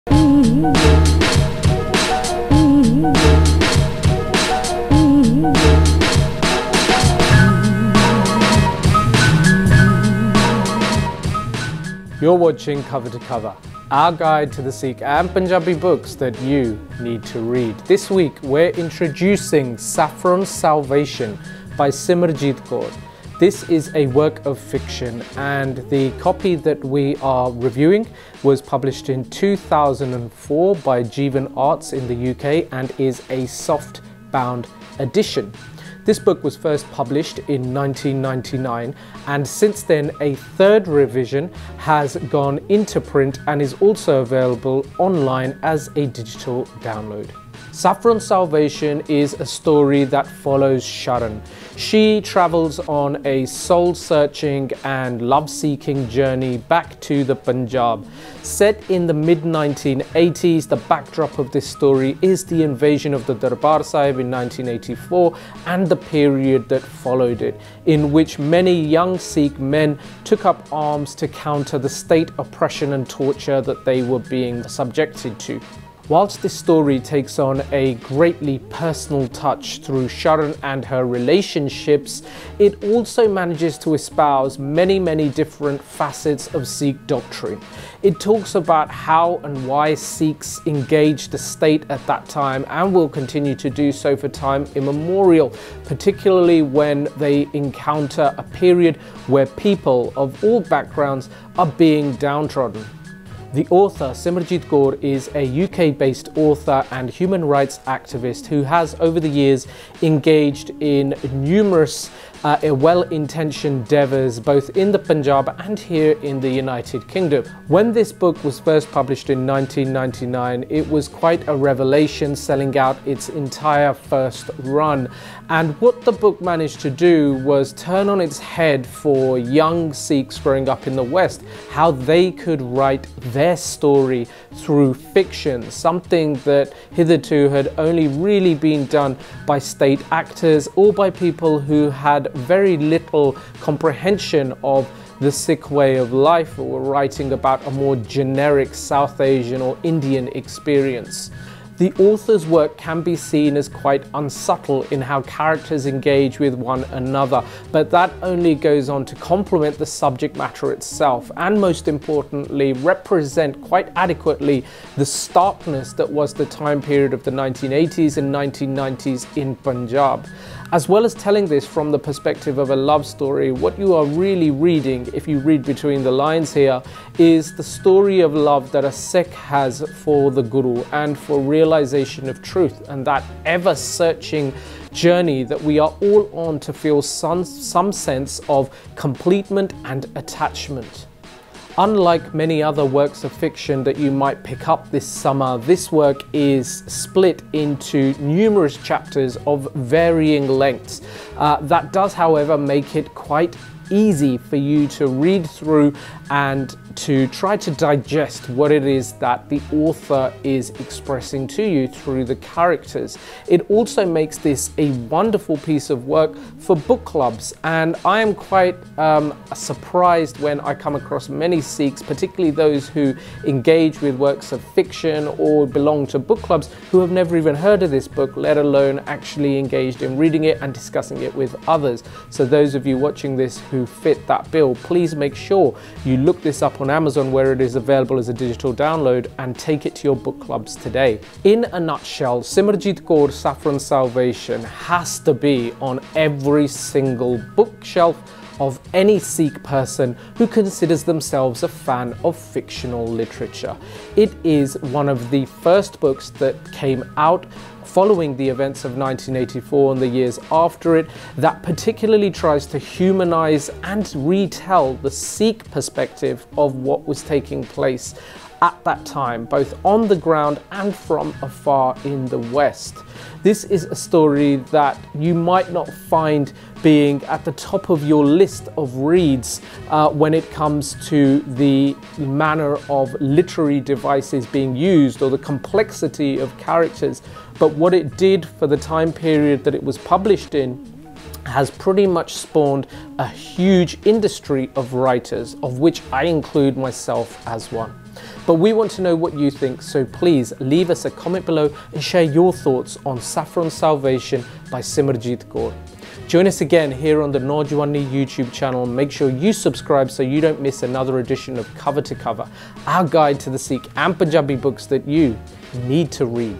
You're watching Cover to Cover, our guide to the Sikh and Punjabi books that you need to read. This week we're introducing Saffron's Salvation by Simarjit Kaur. This is a work of fiction, and the copy that we are reviewing was published in 2004 by Jeevan Arts in the UK and is a soft-bound edition. This book was first published in 1999, and since then a third revision has gone into print and is also available online as a digital download. Saffron's Salvation is a story that follows Sharon. She travels on a soul-searching and love-seeking journey back to the Punjab. Set in the mid-1980s, the backdrop of this story is the invasion of the Darbar Sahib in 1984 and the period that followed it, in which many young Sikh men took up arms to counter the state oppression and torture that they were being subjected to. Whilst this story takes on a greatly personal touch through Sharon and her relationships, it also manages to espouse many different facets of Sikh doctrine. It talks about how and why Sikhs engaged the state at that time and will continue to do so for time immemorial, particularly when they encounter a period where people of all backgrounds are being downtrodden. The author, Simarjit Kaur, is a UK-based author and human rights activist who has over the years engaged in numerous well-intentioned endeavours both in the Punjab and here in the United Kingdom. When this book was first published in 1999, it was quite a revelation, selling out its entire first run. And what the book managed to do was turn on its head for young Sikhs growing up in the West, how they could write their story through fiction, something that hitherto had only really been done by state actors or by people who had very little comprehension of the Sikh way of life, or were writing about a more generic South Asian or Indian experience. The author's work can be seen as quite unsubtle in how characters engage with one another, but that only goes on to complement the subject matter itself and, most importantly, represent quite adequately the starkness that was the time period of the 1980s and 1990s in Punjab. As well as telling this from the perspective of a love story, what you are really reading, if you read between the lines here, is the story of love that a Sikh has for the Guru and for realization of truth, and that ever-searching journey that we are all on to feel some sense of completement and attachment. Unlike many other works of fiction that you might pick up this summer, this work is split into numerous chapters of varying lengths. That does, however, make it quite easy for you to read through and to try to digest what it is that the author is expressing to you through the characters. It also makes this a wonderful piece of work for book clubs, and I am quite surprised when I come across many Sikhs, particularly those who engage with works of fiction or belong to book clubs, who have never even heard of this book, let alone actually engaged in reading it and discussing it with others. So those of you watching this who fit that bill, please make sure you look this up on Amazon, where it is available as a digital download, and take it to your book clubs today. In a nutshell, Simarjit Kaur's Saffron's Salvation has to be on every single bookshelf of any Sikh person who considers themselves a fan of fictional literature. It is one of the first books that came out following the events of 1984 and the years after it, that particularly tries to humanize and retell the Sikh perspective of what was taking place at that time, both on the ground and from afar in the West. This is a story that you might not find being at the top of your list of reads when it comes to the manner of literary devices being used or the complexity of characters, but what it did for the time period that it was published in has pretty much spawned a huge industry of writers, of which I include myself as one. But we want to know what you think, so please leave us a comment below and share your thoughts on Saffron Salvation by Simarjit Kaur. Join us again here on the Naujawani YouTube channel. Make sure you subscribe so you don't miss another edition of Cover to Cover, our guide to the Sikh and Punjabi books that you need to read.